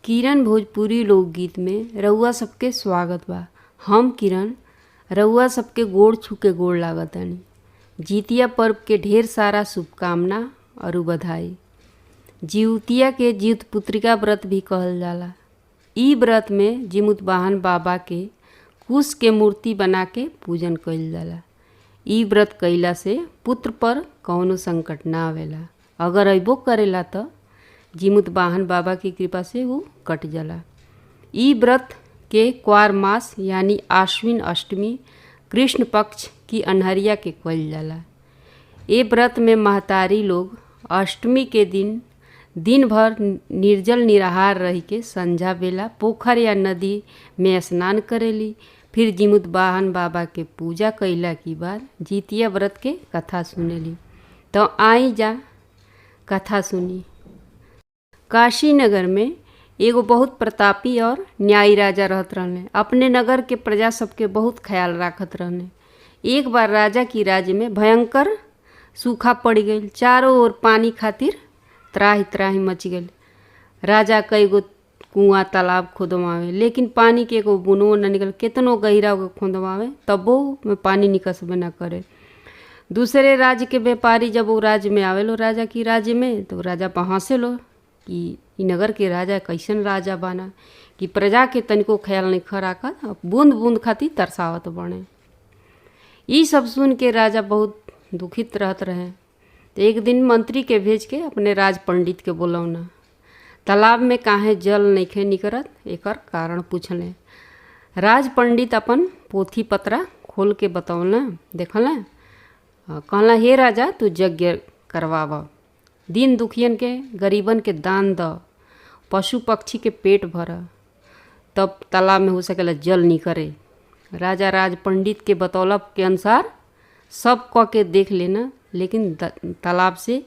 किरण भोजपुरी लोकगीत में रउआ सबके स्वागत बा। हम किरण रउआ सबके गोड़ छू के गोड़ लागतानी। जितिया पर्व के ढेर सारा शुभकामना और बधाई। जिउतिया के जिउत पुत्रिका व्रत भी कहल जाला। ई व्रत में जिमुत वाहन बाबा के कुश के मूर्ति बना के पूजन कइल जाला। ई व्रत कइला से पुत्र पर कौनो संकट ना आवेला। अगर अइबो करेला त जिमुत वाहन बाबा की कृपा से वो कट जाला। ई व्रत के क्वार मास यानी आश्विन अष्टमी कृष्ण पक्ष की अन्हरिया के कइल जाला। ए व्रत में महतारी लोग अष्टमी के दिन भर निर्जल निराहार रही के संझा बेला पोखर या नदी में स्नान करेली। फिर जिमुत वाहन बाबा के पूजा कइला के बाद जितिया व्रत के कथा सुनेली। तो आई जा कथा सुनी। काशी नगर में एगो बहुत प्रतापी और न्यायी राजा रहत रहने। अपने नगर के प्रजा सबके बहुत ख्याल राखत रहने। एक बार राजा की राज्य में भयंकर सूखा पड़ गई। चारों ओर पानी खातिर त्राही त्राही मच गई। राजा कई गो कुआं तालाब खोदवावे लेकिन पानी के एगो बुनो न निकल। कितनो गहिरा खोदवावे तबो में पानी निकसबे न करे। दूसरे राज्य के व्यापारी जब वो राज्य में आवेलो राजा की राज्य में तो राजा पर हंसेलो कि ई नगर के राजा कैसन राजा बाना कि प्रजा के तनिको ख्याल नहीं खराकत बूंद बूंद खातिर तरसावत बने। ई सब सुन के राजा बहुत दुखित रहत रहे। तो एक दिन मंत्री के भेज के अपने राज पंडित के बोलौना। तालाब में काहे जल नइखे निकरत एकर कारण पूछले। राज पंडित अपन पोथी पत्रा खोल के बतौला देखला। कहला हे राजा तू यज्ञ करवाव, दीन दुखियन के गरीबन के दान द, पशु पक्षी के पेट भर, तब तालाब में हो सकेला जल निकरे। राजा राज पंडित के बतौला के अनुसार सब क के देख लेना लेकिन तालाब से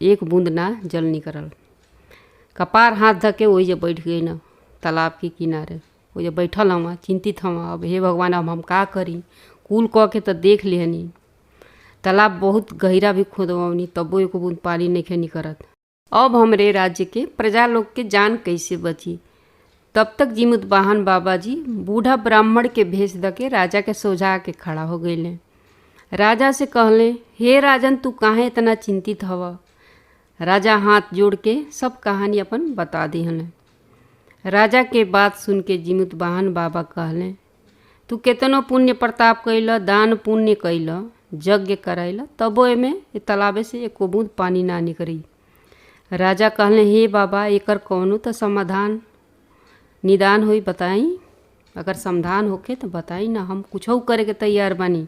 एक बूंद ना जल निकरल। कपार हाथ धके वही जे बैठ गई ना तालाब के किनारे। वही जे बैठल हम चिंतित हम अब हे भगवान अब हम का करी। कुल क के तो देख लेहनी तालाब बहुत गहिरा भी खोदवनी तबो एको बूंद पानी नहीं निकरत। अब हमरे राज्य के प्रजा लोग के जान कैसे बची। तब तक जिमुत वाहन बाबा जी बूढ़ा ब्राह्मण के भेज द के राजा के सोझा के खड़ा हो गईले। राजा से कहले हे राजन तू काहे इतना चिंतित हव। राजा हाथ जोड़ के सब कहानी अपन बता दिहले। राजा के बात सुन के जिमुत वाहन बाबा कहले तू केतनो पुण्य प्रताप कैल, दान पुण्य कैल, यज्ञ करैला तबो एमे तालाबे से एको बूंद पानी ना निकरी। राजा कहले हे बाबा एकर कौनो तो समाधान निदान होई बताई। अगर समाधान होखे तो बताई ना, हम कुछो करे के तैयार बानी।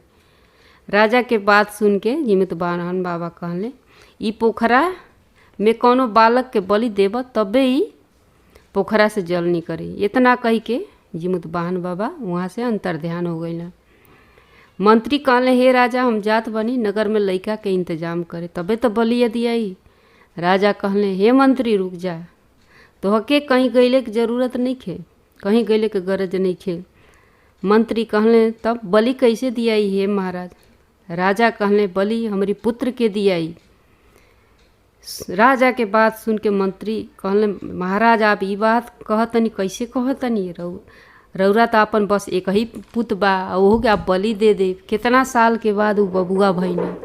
राजा के बात सुन के जिमुत वाहन बाबा कहले ई पोखरा में कौनो बालक के बलि देव तबे ही पोखरा से जल निकरी। इतना कही के जिमुत वाहन बाबा वहाँ से अंतर्ध्यान हो गईला। मंत्री कहले हे राजा हम जात बनी नगर में लइका के इंतजाम करे तबे तो बलि दियाई। राजा कहले हे मंत्री रुक जा, तोहके कहीं गईले के जरूरत नहीं खे, कहीं गईले के गरज नहीं खे। मंत्री कहले तब बलि कैसे दियाई हे महाराज। राजा कहले बलि हमरी पुत्र के दियाई। राजा के बात सुन के मंत्री कहले महाराज आप ई बात कहतनी कैसे कहतनी। रौरा तो अपन बस एक ही पुत बा ओहो के आप बलि दे दे। कितना साल के बाद वो बबुआ भइना।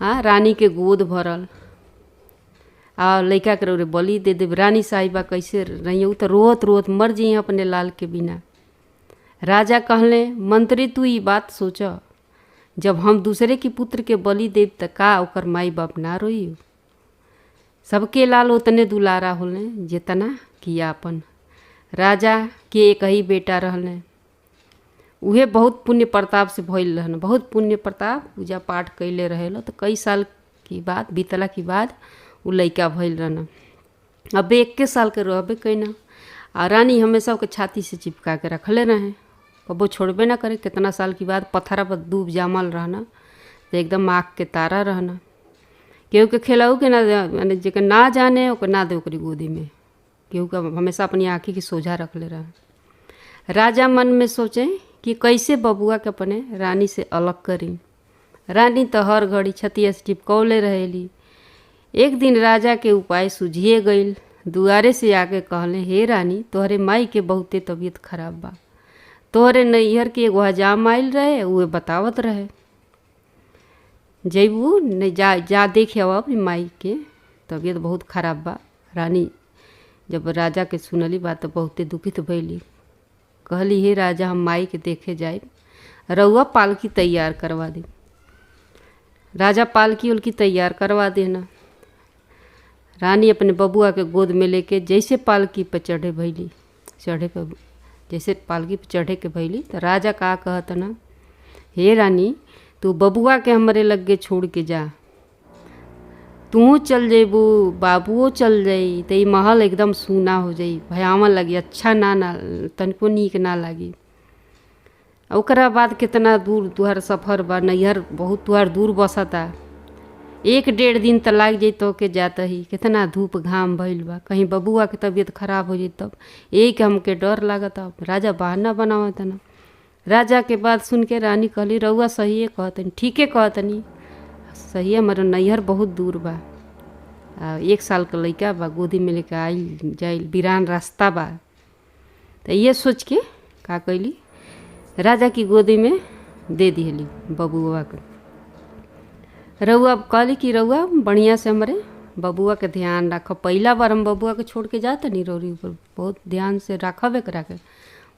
हाँ रानी के गोद भरल आ लइका के रौरे बलि दे दे। रानी साहिबा कैसे रही तो रोत रोत मर जाइए अपने लाल के बिना। राजा कहले मंत्री तू ई बात सोच, जब हम दूसरे के पुत्र के बलि देव त का ओकर माई बाप ना रोई। सबके लाल उतने दुलारा होले जितना किया अपन। राजा के एक ही बेटा रहने, उहे बहुत पुण्य प्रताप से भइल रहन। बहुत पुण्य प्रताप पूजा पाठ कैले रहेलो तो कई साल की बाद बीतला के बाद उ लइका भइल रहन। अब 21 साल के रहबे कैना। आ रानी हमेशा ओके छाती से चिपका के रखले रहे, कबो छोड़बे ना करे। कितना साल के बाद पत्थरा पर डूब जामल रहना तो एकदम आँख के तारा रहना। केहू के खिलाऊ के ना माने जेके ना जाने ओके ना दे ओकरी गोदी में। केहू का हमेशा अपनी आँखी की सोझा रख ले रहा। राजा मन में सोचे कि कैसे बबुआ के अपने रानी से अलग करी। रानी तो हर घड़ी छतिया से चिपकौले रहेली। एक दिन राजा के उपाय सूझिए गईल। दुआरे से आके कहले, हे रानी, तोहरे माई के बहुते तबीयत खराब बा। तोहरे नैहर के एगो हजाम आइल रहे, उहे बतावत रहे। जैबू नहीं, जा देखे अब अपनी माई के तबीयत बहुत खराब बा। रानी जब राजा के सुनली बात तो बहुते दुखित भइली। कहली, हे राजा, हम माई के देखे जाए, रउआ पालकी तैयार करवा दे। राजा पालकी उलकी तैयार करवा देना। रानी अपने बबुआ के गोद में लेके जैसे पालकी पर चढ़े पर जैसे पालकी पर चढ़े के भैली तो राजा का कहत ना, हे रानी, तू बबुआ के हमरे लगे छोड़ के जा। तू चल जेबू, बाबुओ चल जाई तो ये महल एकदम सूना हो जाई, भयावन लगी, अच्छा ना तनिको नीक ना लगी। ओकरा बाद कितना दूर तुहार सफ़र बा, नैहर बहुत तुहार दूर बसता, 1-1.5 दिन तो लाग जाई तो के जाता ही। कितना धूप घाम भइल बा, कहीं बबुआ के तबीयत खराब हो जाई तब। एक हमके डर लागता। राजा बहाना बनावत ना। राजा के बात सुन के रानी कहली, रउआ सही कहतनी, ठीके कहतनी, सही, हमारा नैहर बहुत दूर बा, 1 साल का लड़का बा, गोदी में लेके आइल जाइल, बिरान रास्ता बा। तो ये सोच के का कैली, राजा की गोदी में दे दिहली बबुआ के। रउआ कहली कि रउआ बढ़िया से हमारे बबुआ के ध्यान रख। पहला बार हम बबुआ के छोड़ के जाता नहीं रोरी ऊपर, बहुत ध्यान से रखब एकरा के।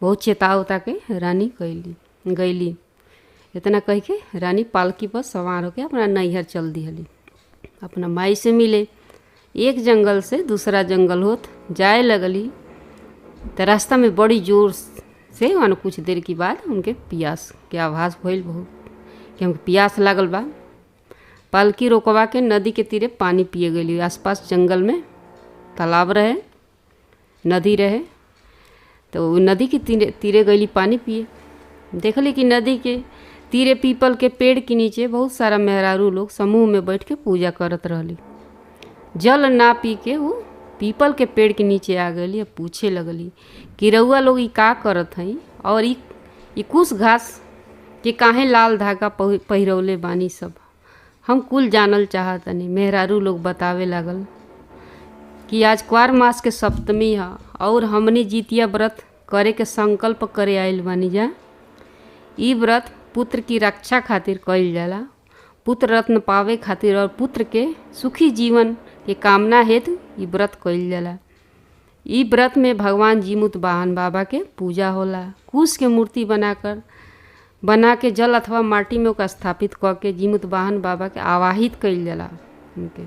बहुत चेता उता के रानी गईली। इतना कह के रानी पालकी पर सवार होके अपना नैहर चल दिहली, अपना माई से मिले। एक जंगल से दूसरा जंगल होत जाए लगली तो रास्ता में बड़ी जोर से मानो कुछ देर की बाद उनके प्यास के आवाज़ भइल बहुत कि हमके प्यास लागल बा। पालकी रोकवा के नदी के तीरे पानी पिए गई। आसपास जंगल में तालाब रहे, नदी रहे, तो नदी के तीरे गईली पानी पिए। देखली कि नदी के तीरे पीपल के पेड़ के नीचे बहुत सारा मेहरारू लोग समूह में बैठ के पूजा करत रहली। जल ना पी के वो पीपल के पेड़ के नीचे आ गई और पूछे लगली कि रउआ लोग ई का करत हई, और ई कुछ घास के काहे लाल धागा पहिरौले बानी सब, हम कुल जानल चाहतनी। मेहरारू लोग बतावे लागल कि आज क्वार मास के सप्तमी है और हमने जितिया व्रत करे के संकल्प करे आइल बानी जा। ई व्रत पुत्र की रक्षा खातिर कइल जाला, पुत्र रत्न पावे खातिर और पुत्र के सुखी जीवन के कामना हेतु ई व्रत कइल जाला। ई व्रत में भगवान जीमुत वाहन बाबा के पूजा होला। कुश के मूर्ति बना के जल अथवा माटी में ओका स्थापित क के जीमुत वाहन बाबा के आवाहित कइल जाला उनके।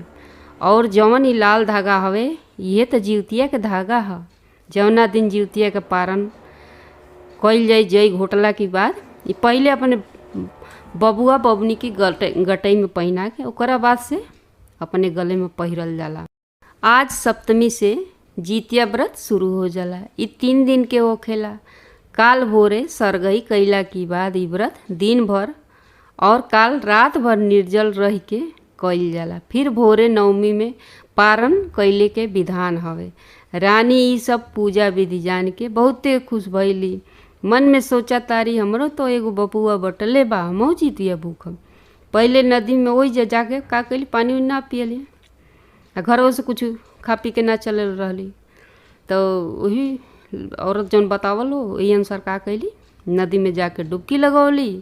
और जवन ई लाल धागा हवे, ये तो जीवतिया के धागा ह। जवना दिन जीवतिया के पारण कइल जाई, जई घोटला के बाद ये पहले अपने बबुआ बबनी की गटई में पहना के ओकरा बाद से अपने गले में पहिरल जाला। आज सप्तमी से जितिया व्रत शुरू हो जाला। ये 3 दिन के होखेला। काल भोरे सरगई कइला के बाद ई व्रत दिन भर और काल रात भर निर्जल रह के कइल जाला। फिर भोरे नवमी में पारण कइले के विधान हवे। रानी ई सब पूजा विधि जान के बहुते खुश भइली। मन में सोचा तारी, हमरो तो एगो बबुआ बटले बा, हमहू जितिया भूखम। पहले नदी में वही जाके का कइली, पानी ना पियली, घरों से कुछ खा पी के ना चले रहली। तो वही औरत जौन बतावल हो वही अनुसार का कइली, नदी में जाके डुबकी लगौली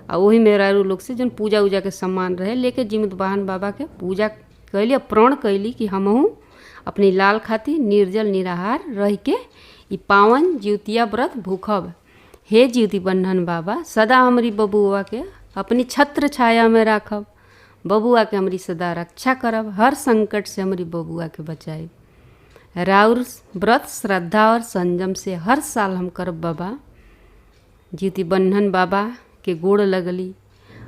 और वही मेहरारू लोग से जौन पूजा उजा के सामान रहे लेके जीमुत वाहन बाबा के पूजा कइली और प्रण कइली कि हमहू अपनी लाल खातिर निर्जल निराहार रह के ई पावन जितिया व्रत भूखब। हे जिति बंधन बाबा, सदा हमारी बबुआ के अपनी छत्र छाया में राखब, बबुआ के हमारी सदा रक्षा करब, हर संकट से हमारी बबुआ के बचाए। राउर व्रत श्रद्धा और संयम से हर साल हम करब बाबा। जिति बंधन बाबा के गोड़ लगली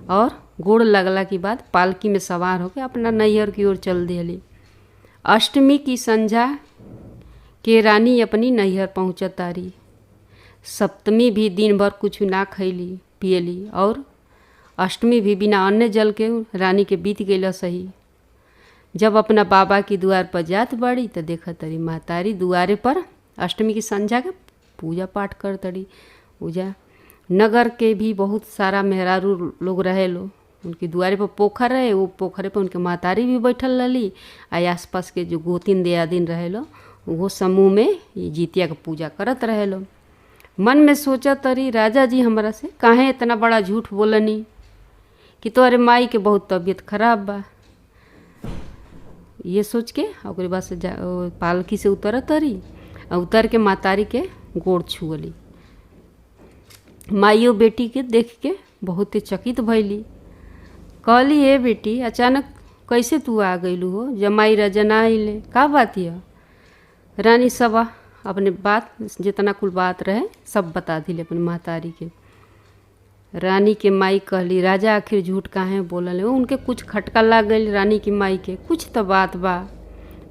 और गोड़ लगला के बाद पालकी में सवार होकर अपना नैहर की ओर चल दिली। अष्टमी की संध्या के रानी अपनी नैहर पहुँचत तारी। सप्तमी भी दिन भर कुछ ना खैली पियली और अष्टमी भी बिना अन्न जल के रानी के बीत गई सही। जब अपना बाबा की द्वार पर जात बाड़ी तो देखा तरी महतारी दुआरे पर अष्टमी की संध्या के पूजा पाठ कर तड़ी। पूजा नगर के भी बहुत सारा मेहरारू लोग रहे लो, उनकी दुआरे पर पोखर रहे, वो पोखरे पर उनके महतारी भी बैठल रही। आ आसपास के जो गोतिन दियादिन रहे लो वो समूह में ये जितिया का पूजा करत रहे लो। मन में सोचा तरी राजा जी हमरा से काहे इतना बड़ा झूठ बोलनी कि तोहरे माई के बहुत तबीयत खराब बा। ये सोच के ओकरे बाद से पालकी से उतरत तरी और उतर के मातारी के गोड़ छुअली। माइयो बेटी के देख के बहुत ही चकित भैली। कहली हे बेटी अचानक कैसे तू आ गईलू हो, जमाई राजा ना आइले, का बात है? रानी सब अपने बात जितना कुल बात रहे सब बता दिले अपने महतारी के। रानी के माई कहली राजा आखिर झूठ काहे बोलल है? उनके कुछ खटका लग गई रानी की माई के, कुछ तो बात बा।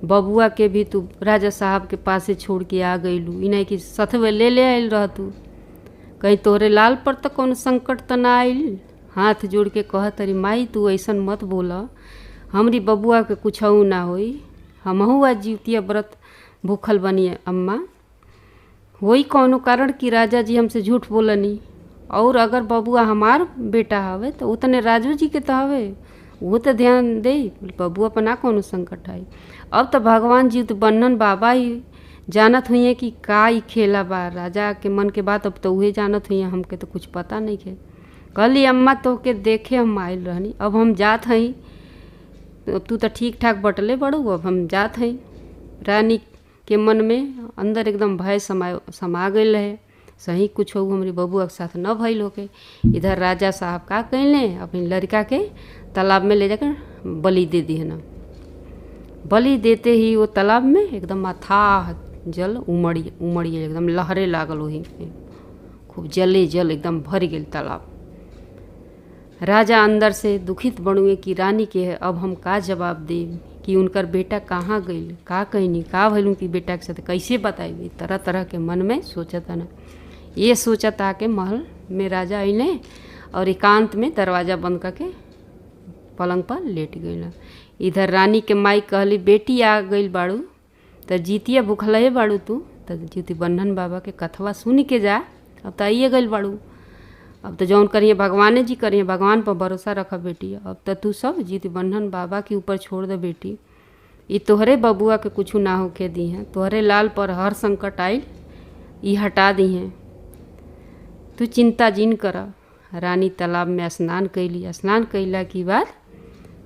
बबुआ के भी तू राजा साहब के पास से छोड़ के आ गईलू, इन्हें कि सथवे ले आयल रह तू, कहीं तोहरे लाल पर तो कौन संकट तो ना आइल? हाथ जोड़ के कह तरी माई तू ऐसन मत बोला, हमरी बबुआ के कुछ ना होई, हमहू आज जितिया व्रत भूखल बनी अम्मा। वही कौनो कारण कि राजा जी हमसे झूठ बोलनी, और अगर बबुआ हमार बेटा हवे तो उतने राजू जी के तो हवे, वो तो ध्यान दे, बबुआ पर ना कौनो संकट आई। अब तो भगवान जी तो बन्नन बाबा ही जानत हुई है कि का ही खेला बा, राजा के मन के बात अब तो उहे जानत हुई है, हमके तो कुछ पता नहीं है। कहली अम्मा तो के देखे हम आयल रहनी, अब हम जात हई, तू तो ठीक ठाक बटले बड़ू, अब हम जात हई। रानी के मन में अंदर एकदम भय समा गई रहे, सही कुछ हो हमारी बबुआ के साथ न भइल होके। इधर राजा साहब का कैले अपनी लड़का के तालाब में ले जाकर बलि दे दी है ना। बलि देते ही वो तालाब में एकदम अथाह जल उमड़ी एकदम लहरे लागल, वही खूब जले जल एकदम भर गई तालाब। राजा अंदर से दुखित बनुए कि रानी के अब हम का जवाब दे कि उनकर बेटा कहाँ गई, का कहनी का भैलू कि बेटा के साथ कैसे बताई। तरह तरह के मन में सोचता ना। ये सोचता के महल में राजा अइले और एकांत में दरवाज़ा बंद करके पलंग पर लेट गई। इधर रानी के माई कहली बेटी आ गई बाड़ू तो जितिया भूखल बाड़ू, तू तो ज्योति बन्धन बाबा के कथवा सुन के जा, अब तो आइए गई बाड़ू, अब तो जौन करिए भगवाने जी करिए, भगवान पर भरोसा रखा बेटी, अब तो तू सब ज्योति बन्धन बाबा के ऊपर छोड़ दे बेटी। ये तोहरे बबुआ के कुछ ना होके दी हैं, तोहरे लाल पर हर संकट आई ये हटा दी हैं, तू चिंता जिन कर। रानी तालाब में स्नान कैली, स्नान कैला के बाद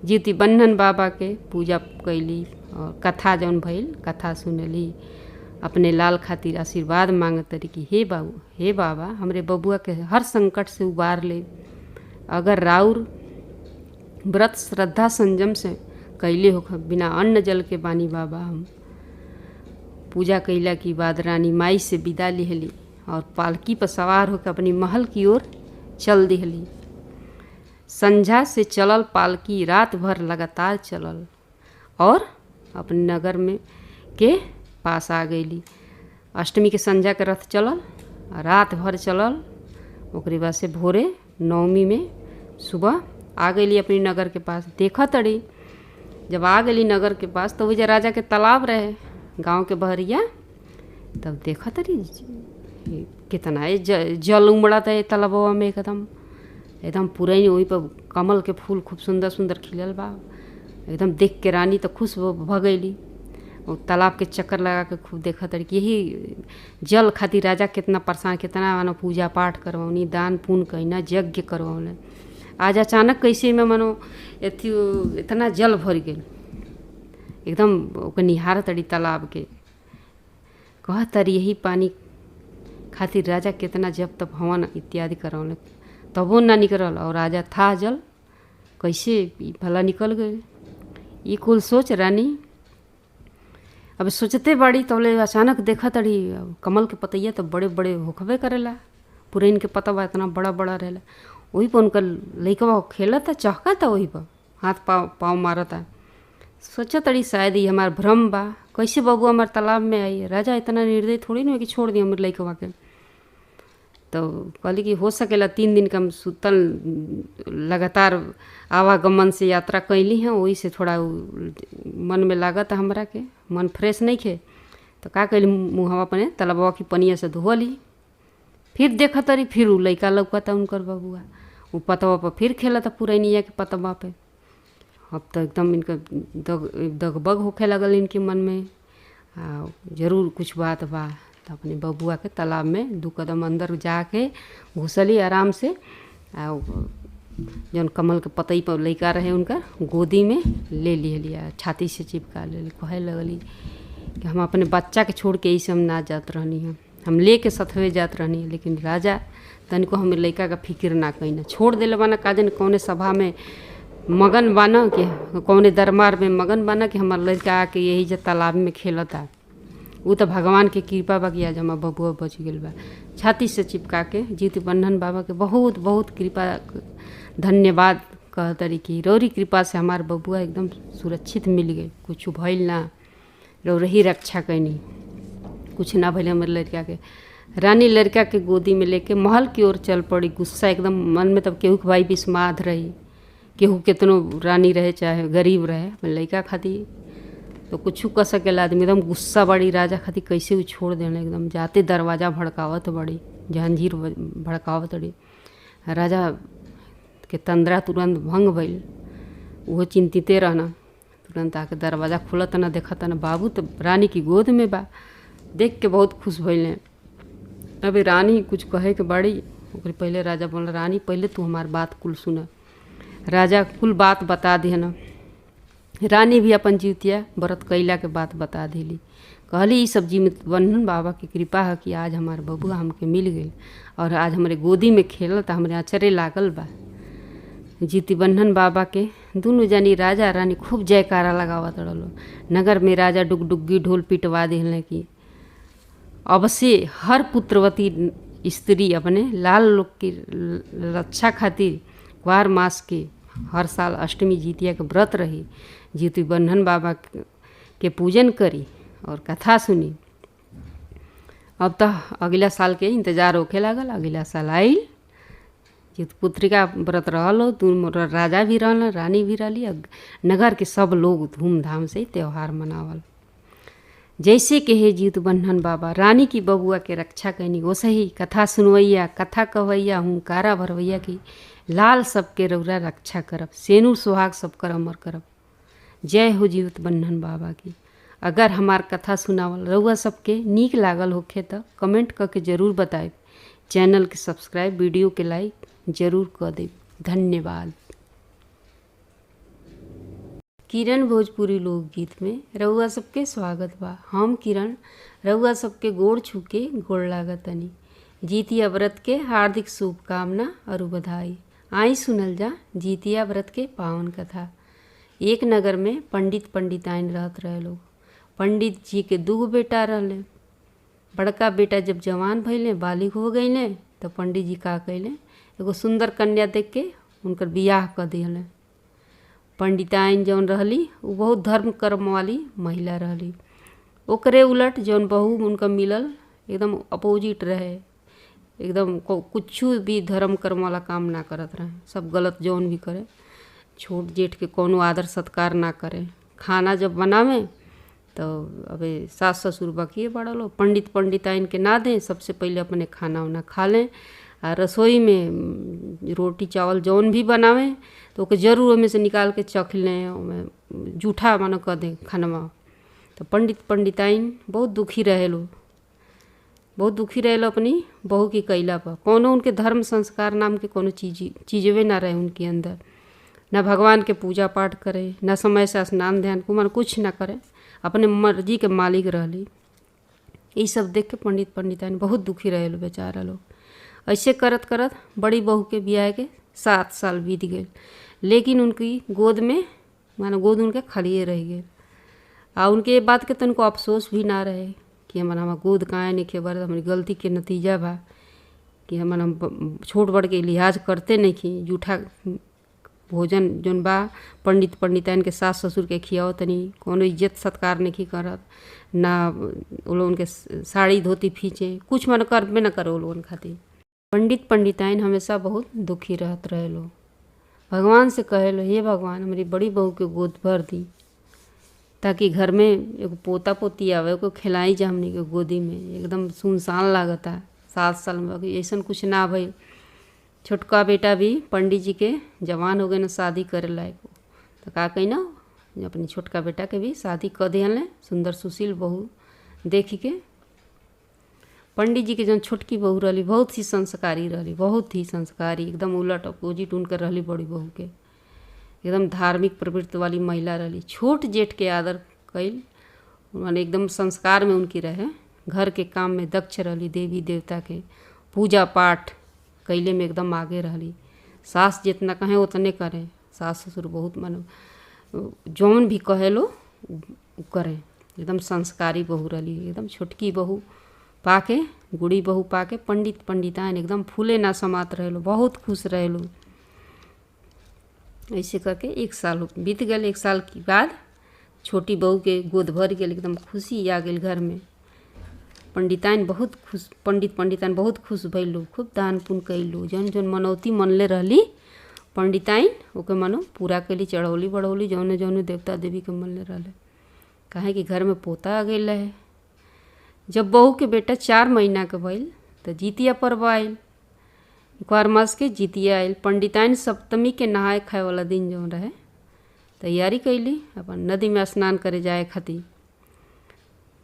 ज्योति बन्धन बाबा के पूजा कैली और कथा जौन भइल कथा सुनली, अपने लाल खातिर आशीर्वाद मांगत रही कि हे बाबा हमरे बबुआ के हर संकट से उबार ले। अगर राउर व्रत श्रद्धा संयम से कैले हो बिना अन्न जल के बानी बाबा। हम पूजा कैला के बाद रानी माई से विदा लिहली और पालकी पर सवार होकर अपनी महल की ओर चल दिहली। संझा से चलल पालकी रात भर लगातार चलल और अपने नगर में के पास आ गईली। अष्टमी के संझा के रथ चलल, रात भर चलल, ओकरे बाद से भोरे नवमी में सुबह आ गईली अपनी नगर के पास। देखा तड़ी जब आ गईली नगर के पास तो वही राजा के तालाब रहे गांव के बहरिया, तब देखा तड़ी कितना जल उमड़ा था तालाबवा में, एकदम पूरा ही वही पर कमल के फूल खूब सुंदर सुंदर खिलल बा। एकदम देख के रानी तो खुश भगैली, और तालाब के चक्कर लगा के खूब देखा तरी कि यही जल खातिर राजा कितना परेशान, कितना मानो पूजा पाठ करवनी, दान पुण्य कहना यज्ञ करवले। आज अचानक कैसे में मानो इतना जल भर गए, एकदम ओके निहार तड़ी तालाब के, कह तरी यही पानी खातिर राजा कितना जब तब हवन इत्यादि करवले, तबो ना निकलल, और राजा था जल कैसे भला निकल गए। ये कुल सोच रानी अब सोचते बड़ी तो अचानक देखा तड़ी कमल के पतैया तो बड़े बड़े होखबे करेला, पुरैन के पतवा इतना बड़ा बड़ा रहेला, वही पर उनका लइकवा खेलता चहकता, वही पर हाथ पाँव मारता। सोचा तड़ी शायद ये हमार भ्रम बा, कैसे बबू हमार तालाब में आई। राजा इतना निर्दयी थोड़ी ना कि छोड़ दिया हमारे लइकवा के। तो कहली कि हो सकेला 3 दिन का सुतल लगातार आवागमन से यात्रा कैली हैं, वही से थोड़ा मन में लागत हमरा के, मन फ्रेश नहीं खे। तो का कैली मुँहवा अपने तालाबवा की पनिया से धोली, फिर देखा तरी फिर उ लइका लौकता उनकर बबुआ, वो पतवा पर फिर खेलता पुरैनिया के पतवा पे। अब तो एकदम इनका दगबग होखे लगल इनके मन में। जरूर कुछ बात बा। तो अपने बबुआ के तालाब में 2 कदम अंदर जाके घुसली आराम से। जौन कमल के पतई पर लइका रहे उनका गोदी में ले लिया, छाती से चिपका ले। कहे लगली कि हम अपने बच्चा के छोड़ के ऐसे हम ना जात रहनी हम ले के सथवे जात रहनी। लेकिन राजा तनिको हमें लइका का फिक्र ना कहीं छोड़ दिले बाना। काजन कौने सभा में मगन बाना कि कौने दरबार में मगन बाना कि हमार लड़का आके यही जो तालाब में खेलता। वो तो भगवान के कृपा बा कि आज हमार बबुआ बच गई बा। छाती से चिपका के जीतू बंधन बाबा के बहुत बहुत कृपा धन्यवाद कहतरी कि रौरी कृपा से हमार बबुआ एकदम सुरक्षित मिल गए। कुछ भइल ना, रौरही रक्षा कैनी, कुछ ना भइल हमारे लड़का के। रानी लड़का के गोदी में लेके महल की ओर चल पड़ी। गुस्सा एकदम मन में तब केहू के भाई बिस्माद रही, केहू कितनो रानी रहे चाहे गरीब रहे, लड़का खातिर तो कुछ कह सकेला आदमी। एकदम गुस्सा बड़ी राजा खातिर कैसे वो छोड़ देना। एकदम जाते दरवाज़ा भड़कावत बड़ी, जंजीर भड़कावत बड़ी। राजा के तंद्रा तुरंत भंग भइल। वो चिंतिते रहना, तुरंत आके दरवाज़ा खुलत ना देखत ना बाबू तो रानी की गोद में बा। देख के बहुत खुश भइले। अभी रानी कुछ कहे के बड़ी, ओकरे पहले राजा बोला रानी पहले तू हमार बात कुल सुन। राजा कुल बात बता दिहन। रानी भी अपन जीतिया व्रत कैला के बात बता दिली। कहली ई सब जीवित बंधन बाबा की कृपा है कि आज हमार बबुआ हमके मिल गई और आज हमारे गोदी में खेलता, हमरे अचरे लागल बा। जीती बंधन बाबा के दोनों जानी राजा रानी खूब जयकारा लगावत रहो। नगर में राजा डुगडुग्गी ढोल पिटवा दिहले कि अब से हर पुत्रवती स्त्री अपने लाल लोक की रक्षा खातिर क्वार मास के हर साल अष्टमी जीतिया के व्रत रही। जीतू बंधन बाबा के पूजन करी और कथा सुनी। अब तो अगला साल के इंतजार होखे लागल। अगला साल आइल जीत पुत्री का व्रत रहल। तुम राजा भी रहल, रानी भी रहली, नगर के सब लोग धूमधाम से त्यौहार मनावल। जैसे कि हे जीतू बंधन बाबा रानी की बबुआ के रक्षा कैनी, वैसे ही कथा सुनवैया कथा कहवैया हुंकारा भरवैया की लाल सबके रौरा रक्षा करब, सेनुर सुहाग सब कर अमर करब। जय हो जीवित बंधन बाबा की। अगर हमार कथा सुनावल रउआ सबके नीक लागल होखे तो कमेंट करके ज़रूर बताएब। चैनल के सब्सक्राइब, वीडियो के लाइक ज़रूर कर देब। धन्यवाद। किरण भोजपुरी लोकगीत में रउआ सबके स्वागत बा। हम किरण रउआ सबके गोड़ छूके गोड़ लागतनी। जीतिया व्रत के हार्दिक शुभकामना और बधाई। आई सुनल जा जीतिया व्रत के पावन कथा। एक नगर में पंडित पंडिताइन रहत रहे लोग। पंडित जी के 2 बेटा रहले। बड़का बेटा जब जवान भइले, बालिग हो गईले, तो पंडित जी का कैले एगो सुंदर कन्या देख के उनकर बियाह कर दिले। पंडिताइन जौन रहली वो बहुत धर्म कर्म वाली महिला रहली। ओकरे उलट जौन बहू उनका मिलल एकदम अपोजिट रहे। एकदम कुछ भी धर्म कर्म वाला काम ना करत रहे, सब गलत जौन भी करे। छोट जेठ के कोनो आदर सत्कार ना करे। खाना जब बनावे तो अबे सास ससुर बकिए बड़ा लो, पंडित पंडिताइन के ना दें, सबसे पहले अपने खाना उना खा लें। और रसोई में रोटी चावल जौन भी बनावे तो ओके जरूर ओमे से निकाल के चख लें, ओमे जूठा माना कर दें खानवा। तो पंडित पंडिताइन बहुत दुखी रहे लो, बहुत दुखी रहे लो अपनी बहू की कैला पर। कोनो उनके धर्म संस्कार नाम के कोनो चीज़ें ना रहे उनके अंदर। ना भगवान के पूजा पाठ करे, ना समय से स्नान ध्यान कुमार कुछ ना करे, अपने मर्जी के मालिक रहली। ये सब देख के पंडित पंडिताइन बहुत दुखी रहे लो बेचारा लोग। ऐसे करत करत बड़ी बहू के ब्याह के 7 साल बीत गए, लेकिन उनकी गोद में माना गोद उनके खालिए रह गए। आ उनके ये बात के तो उनको अफसोस भी ना रहे कि हमारा गोद कहाँ नहीं खे बार हमारी गलती के नतीजा बा कि हमारा छोट बड़ के लिहाज करते नहीं कि जूठा भोजन जौन बा पंडित पंडिताइन के सास ससुर के खियाओ तनी, कोनो इज्जत सत्कार नहीं करत, ना वो लोग उनके साड़ी धोती फींचे, कुछ मन करबे न करे वो लोगन खातिर। पंडित पंडिताइन हमेशा बहुत दुखी रहत रहे लो। भगवान से कहे लो, हे भगवान हमारी बड़ी बहू के गोद भर दी ताकि घर में एगो पोता पोती आवे को खिलाई जा हमनी के गोदी में। एकदम सुनसान लागता 7 साल में ऐसा कुछ ना भई। छोटका बेटा भी पंडित जी के जवान हो गए ना शादी करे लायक, तो का कही ना अपनी छोटका बेटा के भी शादी कर दिहले सुंदर सुशील बहू देखी के पंडित जी के जौन छोटकी बहू रही बहुत ही संस्कारी रही, बहुत ही संस्कारी, एकदम उलट अपोजिट उनकर रही बड़ी बहू के, एकदम धार्मिक प्रवृत्ति वाली महिला रही। छोट जेठ के आदर कैल, माने एकदम संस्कार में उनकी रहे। घर के काम में दक्ष रही, देवी देवता के पूजा पाठ कैले में एकदम आगे रही। सास जितना कहें उतने करें, सास ससुर बहुत मानो जौन भी कहे लो करें। एकदम संस्कारी बहू रही, एकदम छोटकी बहू पाके, गुड़ी बहू पाके पंडित पंडिताइन एकदम फूले ना समात रहे लो, बहुत खुश रहे लो। ऐसे करके 1 साल बीत गए। 1 साल के बाद छोटी बहू के गोद भर गए, एकदम खुशी आ गई घर में। पंडिताइन बहुत खुश, पंडित पंडिताइन बहुत खुश भइलो, खूब दान पुण्य कैलू। जौन जौन मनौती मनले रहली पंडिताइन ओके मनो पूरा कैली, चढ़ौली बढ़ौली जौने जौने देवता देवी के मनले रहले। काहे कि घर में पोता आ गई रहे। जब बहू के बेटा 4 महीना के भइल तो जितिया पर्व आयल, कुंवार मास के जितिया आयल। पंडिताइन सप्तमी के नहाए खाए वाला दिन जौन रहे तैयारी कैली अपन नदी में स्नान करे जाए खातिर।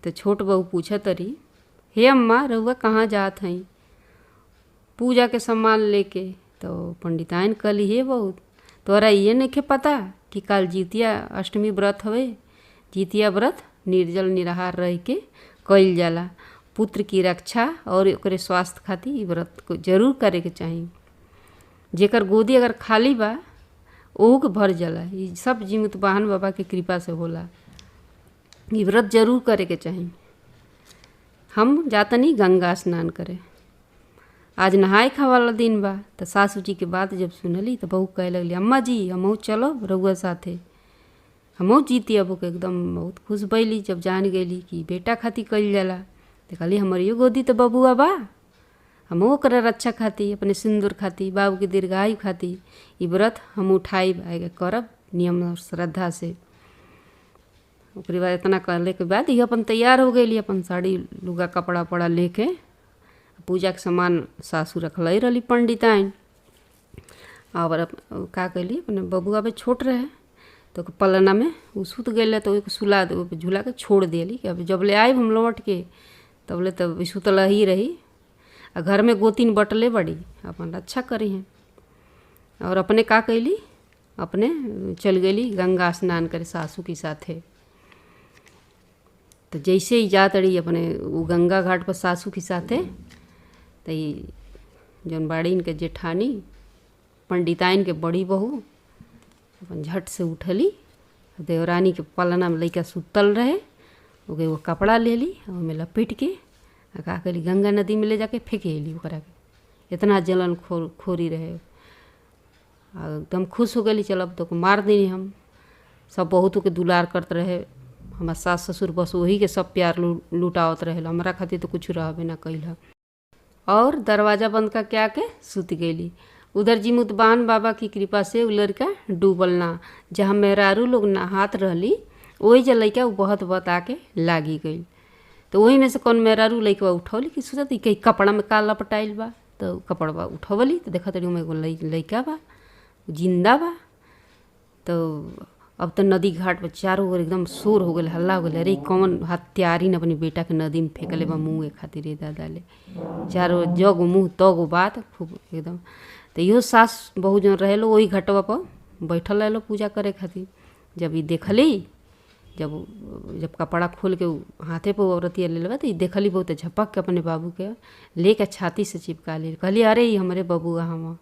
तो छोट बहू पूछा तरी, हे अम्मा रउआ कहाँ जात हई पूजा के सामान लेके? तो पंडिताइन कहली, हे बहू तोरा ये नइखे पता कि काल जितिया अष्टमी व्रत हवे? जितिया व्रत निर्जल निराहार रह के कइल जाला। पुत्र की रक्षा और ओकरे स्वास्थ्य खातिर इ व्रत को जरूर करे के चाही। जेकर गोदी अगर खाली बा ओहू के भर जाला। इ सब जीमुत वाहन बाबा के कृपा से होला। इ व्रत जरूर करे के चाही। हम जातनी गंगा स्नान करे, आज नहाए खा वाला दिन बा। तो सासू जी के बात जब सुनली तो बहू कहे लगली, अम्मा जी हमहू चलो रउआ साथे, हमहू जीती। अब के एकदम बहुत खुश भइली जब जान गईली कि बेटा खातिर कइल जाला। तो कहली हमारियो गोदी तो बबुआ बा, हमहू ओकरा रक्षा खातिर, अपने सिंदूर खातिर, बाबू के दीर्घायु खातिर इ व्रत हम उठाई आगे करब नियम और श्रद्धा से। ओकरे बाद इतना करले के बाद ये अपन तैयार हो गई, अपन साड़ी लुगा कपड़ा पड़ा लेके। पूजा के सामान सासू रखल रही पंडिताइन। और का कैली अपने बबुआ पे छोट रहे तो पलना में उ सुत गए तो सुला दे झूला के छोड़ दिली कि अब जब ले आए हम लौट के तब ले तब सुतल ही रही। आ घर में गोतीन बटले बड़ी अपन रक्षा करी हैं। और अपने का कैली अपने चल गई गंगा स्नान करे सासू के साथे। तो जैसे ही जात रही अपने वो गंगा घाट पर सासू के साथे, तो जौन बाड़ी इनके जेठानी पंडिताइन के बड़ी बहू अपन झट से उठली। देवरानी के पलना में लइका सुतल रहे, ओके वो कपड़ा ले ली और में लपेट के का कली गंगा नदी में ले जाके फेंक अली ओकरा के। इतना जलन खोरी रहे। एकदम खुश हो गई, चल अब तो मार दी हम। सब बहुतों के दुलार करत रहे। हमार सास ससुर बस वही के सब प्यार लुटावत रहे, हमारा खातिर तो कुछ रहबे ना कैल। और दरवाज़ा बंद का क्या के सुत गई। उधर जिमुतबान बाबा की कृपा से उ लड़का डूबल ना। जहाँ मेहरारू लोग नहात रहली वही जो लड़का बहुत बहुत आके लागी गई। तो वही में से कौन मेहरारू लड़का उठौली कि सोचत कहीं कपड़ा में का लपटाइल बा। तो कपड़वा उठवली तो देखा तरी एगो लड़का बा जिंदा बा। तो अब तो नदी घाट पर चारों ओर एकदम शोर हो गए, हल्ला हो गए। अरे कौन हत्यारी ने अपनी बेटा के नदी में फेंकले बा मुँह खातिर दादा ले। चारों जगो मुँह तगो बात खूब एकदम। तो इहो सास बहू जन रहे लो वही घटवा पर बैठल रहे लो पूजा करे खातिर। जब ये देखली, जब कपड़ा खोल के हाथे पर औरतिया ले लेवा तो ये देखली बहुत झपक के अपने बाबू के लेके छाती से चिपका ली। कहली अरे ये हमारे बबुआ हम।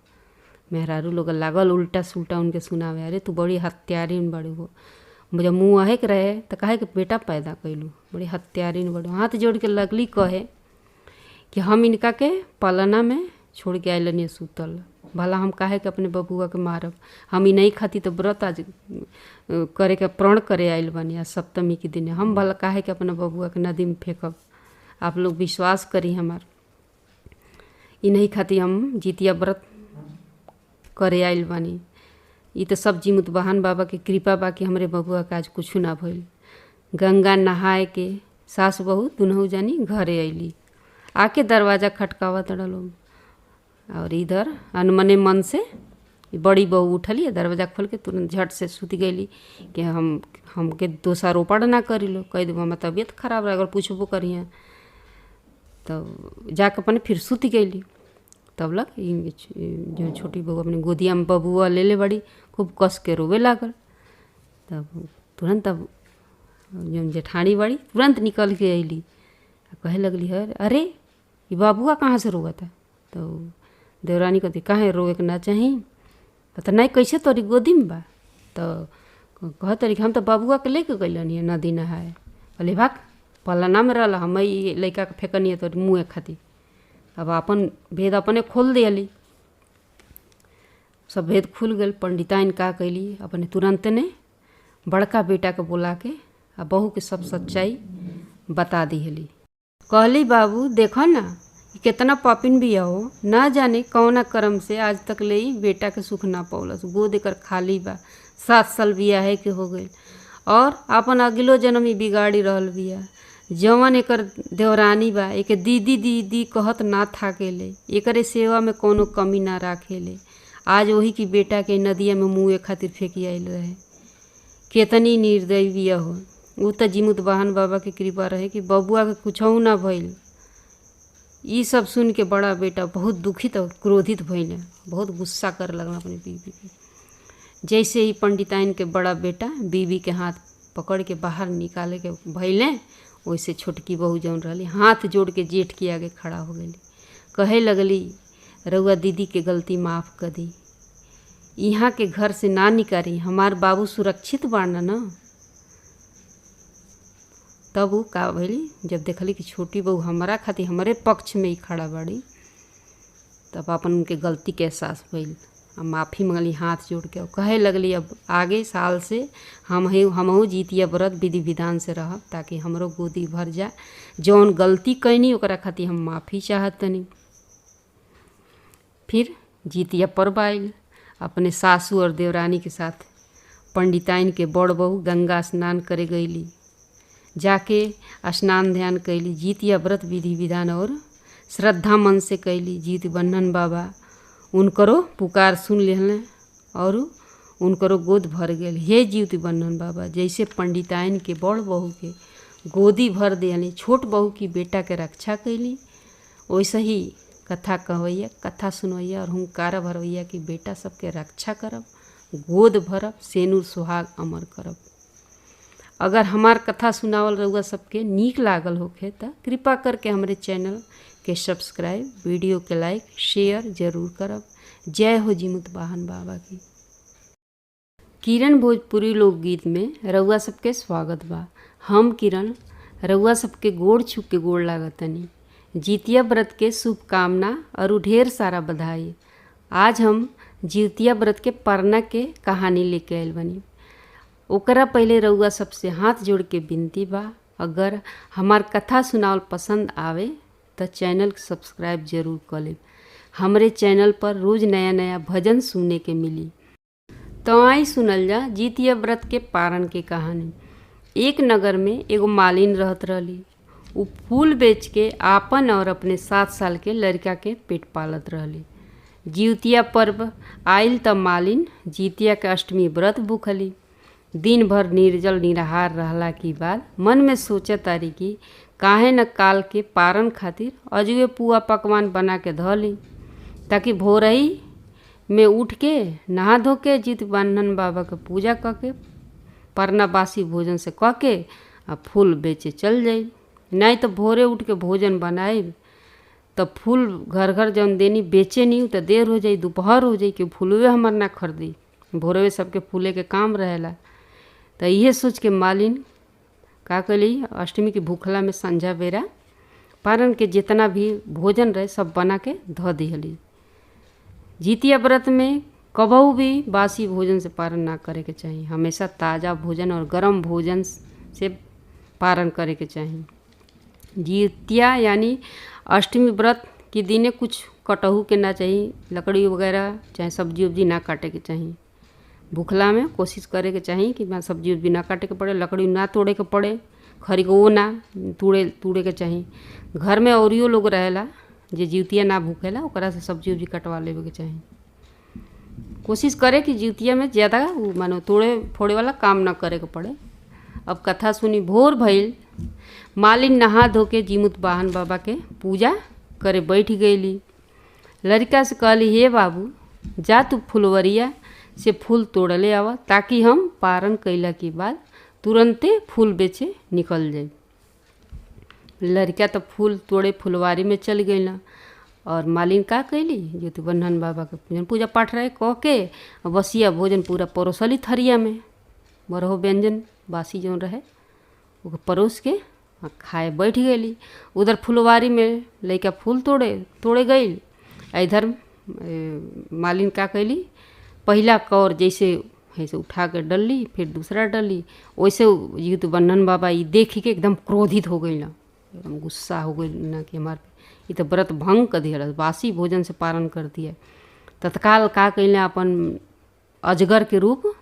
मेहरारू लोग लागल उल्टा सुल्टा उनके सुनावे, अरे तू बड़ी हत्यारीन बड़ी हो। मुझे मुँह अहेक रहे तो कहे कि बेटा पैदा कैलू, बड़ी हत्यारीन बड़ी। हाथ जोड़ के लगली कहे कि हम इनका के पलना में छोड़ के आयल नहीं सुतल, भला हम काहे के अपने बबुआ के मारब। हम ही नहीं खाती तो व्रत आज करे के प्रण करे आयल बनी। आज सप्तमी के दिन हम भला काहे के अपने बबुआ के नदी में फेंकब। आप लोग विश्वास करी हमार, इ नहीं खाती हम जितिया व्रत करे आयल बानी। ये तो सब जिमुत बहान बाबा के कृपा बा कि हमरे बबुआ का आज कुछ ना भइल। गंगा नहाए के सास बहू दुनहु जानी घरे अइली। आके दरवाज़ा खटकावत लोग और इधर अनमने मन से बड़ी बहू उठली दरवाजा खोल के तुरंत झट से सुत गईली कि हमके दोषारोपण ना करी लो, कह दो हमार तबीयत खराब रहे अगर पूछबो करिए। तब जाके अपने फिर सुत गईली। तब लग जो छोटी बहू अपनी गोदिया में बबुआ ले ले बड़ी खूब कस के रोवे लागल। तब तुरंत अब जो जेठानी बड़ी तुरंत निकल के अली, कहे लगली अरे ये बाबुआ कहाँ से रोवा था। तो देवरानी कहती काहे रोए के ना चाही, तो नहीं कैसे तोरी गोदी में बा। तो कह तरी हम तो बाबुआ के लेके गई नदी नहाए। कहली भाग पलाना में रहा हम लड़का के फेंकनी तो मुँह खाती। अब अपन भेद अपने खोल दियली, सब भेद खुल गल। पंडिताइन का कैली अपने तुरंत ने बड़का बेटा के बुला के आ बहू के सब सच्चाई बता दिहली। कहली बाबू देखो ना कितना पापिन भी हो, ना जाने कौना कर्म से आज तक ले बेटा के सुख ना पौलस। गोद एकर खाली बा, 7 साल बियाहे के हो गई और अपन अगलो जन्म ही बिगाड़ी रहल बिया। जवन एकर देवरानी बा एके दीदी दीदी कहत ना थाकेले, एकरे सेवा में कोनो कमी ना राखेले। आज वही की बेटा के नदिया में मुँह खातिर फेंकी आयल रहे। केतनी निर्दयी बिया हो। वो तो जिमुत वाहन बाबा के कृपा रहे कि बबुआ के कुछ ना भइल। ये सब सुन के बड़ा बेटा बहुत दुखित और क्रोधित भइले, बहुत गुस्सा कर लगला अपनी बीवी पे। जैसे ही पंडिताइन के बड़ा बेटा बीवी के हाथ पकड़ के बाहर निकाले के भइले, वैसे छोटकी बहू जौन रहली हाथ जोड़ के जेठ के आगे खड़ा हो गई, कहे लगली रउआ दीदी के गलती माफ़ कर दी, यहाँ के घर से ना निकाली, हमार बाबू सुरक्षित बाड़ना न। तब वो का भइली जब देखली कि छोटी बहू हमारा खातिर हमारे पक्ष में ही खड़ा बाड़ी, तब अपन उनके गलती के एहसास भइल। अब माफ़ी मंगली हाथ जोड़ के, कहे लगली अब आगे साल से हमहू जीतिया व्रत विधि विधान से रहब ताकि हमरो गोदी भर जा। जौन गलती कैनी ओकरा खातिर हम माफ़ी चाहतनी। फिर जीतिया पर्व आइल। अपने सासू और देवरानी के साथ पंडिताइन के बड़ बहू गंगा स्नान करे गईली। जाके स्नान ध्यान कैली, जीतिया व्रत विधि विधान और श्रद्धा मन से कैली। जीत बन्धन बाबा उनकरो पुकार सुन लेहले और उनकरो गोद भर गेल। हे जीत बन्धन बाबा, जैसे पंडिताइन के बड़ बहू के गोदी भर दियाली, छोट बहू की बेटा के रक्षा कैली, वैसे ही कथा कहवैया कथा सुनवैया और हुंकारा भरवैया कि बेटा सबके रक्षा करब, गोद भरब, सेनुर सुहाग अमर करब। अगर हमार कथा सुनावल रउआ सबके नीक लागल होखे त कृपा करके हमरे चैनल के सब्सक्राइब, वीडियो के लाइक शेयर जरूर करब। जय हो जिमुत वाहन बाबा की। किरण भोजपुरी लोकगीत में रउआ सबके स्वागत बा। हम किरण रउआ सबके गोड़ छू के गोड़ लागतनी। जीतिया व्रत के शुभकामना और ढेर सारा बधाई। आज हम जीतिया व्रत के परना के कहानी लेके आयल बनी। ओकरा पहले रउआ सबसे हाथ जोड़ के विनती बा, अगर हमार कथा सुनावल पसंद आवे तो चैनल के सब्सक्राइब जरूर कर लेब। हमरे चैनल पर रोज़ नया नया भजन सुनने के मिली। तो आई सुनल जा जीतिया व्रत के पारण के कहानी। एक नगर में एगो मालिन रहत रहली। वो फूल बेच के आपन और अपने 7 साल के लड़का के पेट पालत रहली। जीतिया पर्व आइल त मालिन जीतिया के अष्टमी व्रत भूखली। दिन भर निर्जल निराहार रहला के बाद मन में सोचत तारी कि काहे न काल के पारण खातिर अजुए पुआ पकवान बना के धली, ताकि भोरही में उठ के नहा धो के जीत बन्धन बाबा के पूजा क के परना बासी भोजन से क के आ फूल बेचे चल जाई। नहीं तो भोरे उठ के भोजन बनाए तब फूल घर घर जौन देनी बेचे नहीं तो देर हो जाई, दोपहर हो जाई कि फूलवे हमार ना खरीदी, भोरवे सबके फूले के काम रहेला। तो इहे सोच के मालिन का कली अष्टमी के भूखला में संझा बेरा पारण के जितना भी भोजन रहे सब बना के धो दिहली। जीतिया व्रत में कबहू भी बासी भोजन से पारण ना करे के चाहिए, हमेशा ताज़ा भोजन और गर्म भोजन से पारण करे के चाहिए। जीतिया यानी अष्टमी व्रत के दिने कुछ कटहू के ना चाहिए, लकड़ी वगैरह चाहे सब्जी उब्जी ना काटे के चाहिए। भूखला में कोशिश करे के चाहिए कि सब्जी उब्जी ना काटे के पड़े, लकड़ी ना तोड़े के पड़े, खरी को ना तूड़े के चाहिए। घर में औरियो लोग रहेला जे जीतिया ना भूखेला, ओकरा से सब्जी उब्जी कटवा लेवे के चाहिए। कोशिश करे कि जितिया में ज़्यादा मानो तोड़े फोड़े वाला काम ना करे के पड़े। अब कथा सुनी। भोर भइल, मालिन नहा धो के जीमुत वाहन बाबा के पूजा करे बैठ गईली। लड़का से कहली, हे बाबू, जा तू फुलवरिया से फूल तोड़ ले आवा, ताकि हम पारण कैला के बाद तुरंते फूल बेचे निकल जाए। लड़का तो फूल तोड़े फुलवारी में चल गई ना। और मालिन का कैली, ज्योति बन्धन बाबा के पूजा पाठ रहे कह के बसिया भोजन पूरा परोसली थरिया में। बरहो व्यंजन बासी जौन रहे वो परोस के खाए बैठ गईली। उधर फुलवारी में लड़का फूल तोड़े गई। इधर मालिन का कैली, पहला कौर जैसे ऐसे उठा के डली, फिर दूसरा डली। वैसे ज्योति बन्धन बाबा ये देख के एकदम क्रोधित हो गई ना, एकदम गुस्सा हो गई ना कि हमारे ये तो व्रत भंग कर दिया, बासी भोजन से पारण कर दिया। तत्काल का कैले अपन अजगर के रूप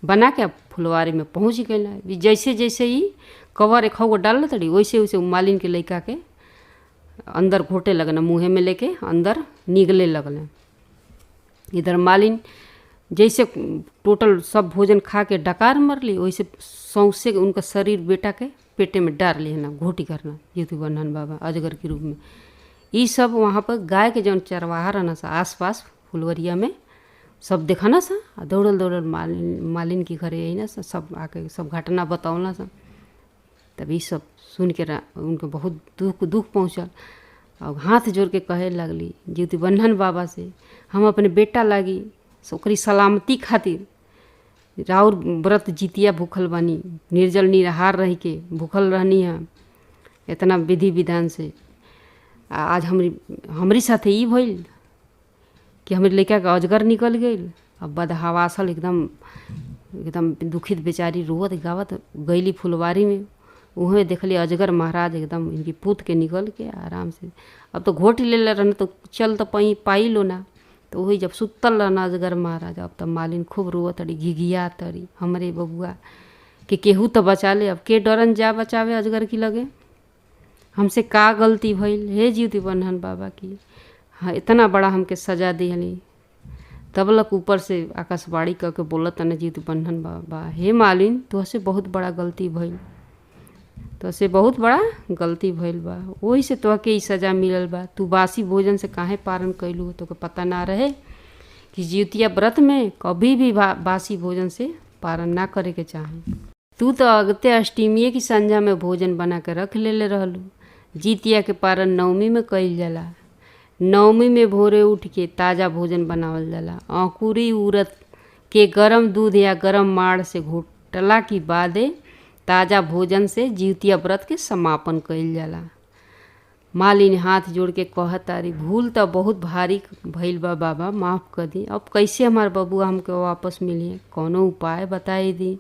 बना के फुलवारी में पहुँच गई। जैसे जैसे ही कवर एक गो डाल तड़ी वैसे वैसे मालिन के लड़का के अंदर घोटे लगना, मुँहे में लेके अंदर निगले लगना। इधर मालिन जैसे टोटल सब भोजन खा के डकार मरली, वैसे सौंसे उनका शरीर बेटा के पेटे में डाल लिया ना, घोटी करना ज्योति बन्धन बाबा अजगर के रूप में। ये सब वहाँ पर गाय के जौन चरवाहा रहना सा आसपास फुलवरिया में सब देखना सा। दौड़ल दौड़ल मालिन के घरे आई ना सा, सब आके सब घटना बतौना सा। तब ये सब सुन के उनको बहुत दुख पहुँचल। और हाथ जोड़ के कहे लगली ज्योति बन्धन बाबा से, हम अपने बेटा लागी ओकरी सलामती खातिर राउर व्रत जितिया भूखल बानी, निर्जल निराहार रह के भूखल रहनी है इतना विधि विधान से। आज हमरी साथे ई भइल कि हमरे लड़का का अजगर निकल गई। अब बदहवासल एकदम दुखित बेचारी रोवत गावत गईली फुलवारी में। उहें देखली अजगर महाराज एकदम इनकी पूत के निकल के आराम से। अब तो घोट ले रहना तो चल तो पाई लो ना, तो वही जब सुतल रहना अजगर महाराज। अब तब मालिन खूब रोवत तड़ी, घिघिया तड़ी हमरे बबुआ कि केहू तो बचा ले। अब के डरन जा बचावे अजगर की लगे, हमसे का गलती भइल हे ज्योति बन्धन बाबा की। हाँ, इतना बड़ा हमके सजा दिहली। तबलक ऊपर से आकाशवाणी करके बोलत न ज्योति बन्धन बाबा, हे मालिन, तुहसे बहुत बड़ा गलती भइल, तुहसे बहुत बड़ा गलती भइल बा, वही से तोहके ई सजा मिलल बा। तू बासी भोजन से काहे पारण कैलू, तोके पता ना रहे कि जितिया व्रत में कभी भी बासी भोजन से पारण ना करे के चाहे। तू तो अगते अष्टमीये की संझा में भोजन बना के रख ले रहलू। जितिया के पारण नवमी में कइल जाला। नवमी में भोरे उठ के ताज़ा भोजन बनावल जाला। अंकुरी उड़द के गरम दूध या गरम माड़ से घोटला की बादे ताज़ा भोजन से जितिया व्रत के समापन कइल जाला। मालिन हाथ जोड़ के कहतारी, भूल तो बहुत भारी भइल बा बाबा, माफ़ कर दी। अब कैसे हमार बबुआ हमके वापस मिली, कौनो उपाय बताई दी,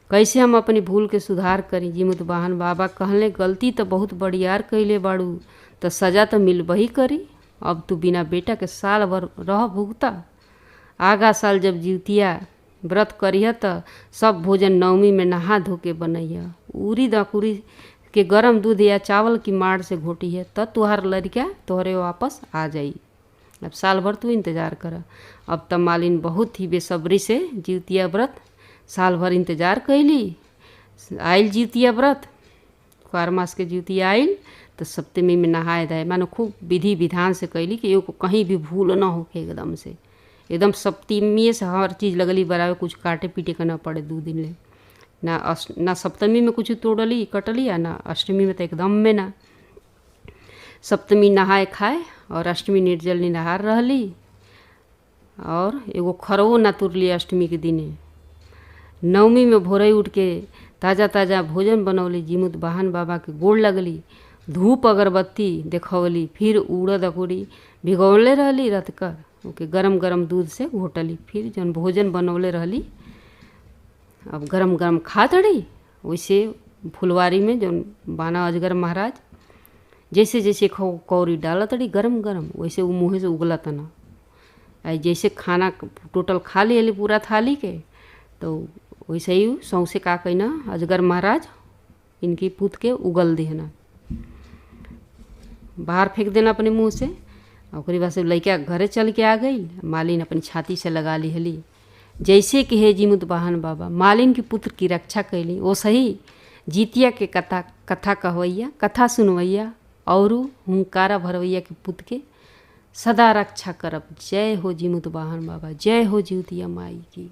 कैसे हम अपनी भूल के सुधार करी। जीमुत वाहन बाबा कहले, गलती तो बहुत बड़ियार कैले बाड़ू, तो सजा तो मिलबही करी। अब तू बिना बेटा के साल भर रह भुगता। आगा साल जब जितिया व्रत करिह तो सब भोजन नवमी में नहा धो के बनैया। उरी दकुरी के गरम दूध या चावल की माड़ से घोटी है, तब तुहार लड़का तोहरे वापस आ जाई। अब साल भर तू इंतज़ार कर। अब तब मालिन बहुत ही बेसब्री से जितिया व्रत साल भर इंतज़ार कैली। आयल जितिया व्रत, कुआर मास के जितिया आयल तो सप्तमी में नहाए धाए, मानो खूब विधि विधान से कैली कि एगो कहीं भी भूल ना होके एकदम से। एकदम सप्तमी से हर चीज़ लगली बनावे, कुछ काटे पीटे का ना पड़े 2 दिन ले। ना सप्तमी में कुछ तोड़ली कटली या ना अष्टमी में तो एकदम में ना। सप्तमी नहाए खाए और अष्टमी निर्जल निराहार रहली। और एगो खरवो ना तुरली अष्टमी के दिने। नवमी में भोरे उठ के ताज़ा ताज़ा भोजन बनौली। जीमुत वाहन बाबा के गोड़ लगली, धूप अगरबत्ती देखौली। फिर उड़द अकुड़ी भिगौले रहली रत कर, ओके गरम गरम दूध से घोटली। फिर जौन भोजन बनौले रहली अब गरम गरम खा तड़ी। वैसे फुलवारी में जौन बाना अजगर महाराज जैसे जैसे कौरी डाला तड़ी गरम गरम, वैसे वो मुँह से उगला तना। जैसे खाना टोटल खा ली पूरा थाली के, तो वैसे ही सौंसे का कहना अजगर महाराज इनकी पूत के उगल देना, बाहर फेंक देना अपने मुंह से। ओकरी बाद से लइका घरे चल के आ गई। मालिन अपनी छाती से लगा लिहली, जैसे कि हे जीमुत वाहन बाबा मालिन के पुत्र की रक्षा कैली, वो सही जीतिया के कथा कहवैया, कथा सुनवैया और हुंकारा भरवैया के पुत्र के सदा रक्षा करब। जय हो जीमुत वाहन बाबा, जय हो जीवतिया माई की।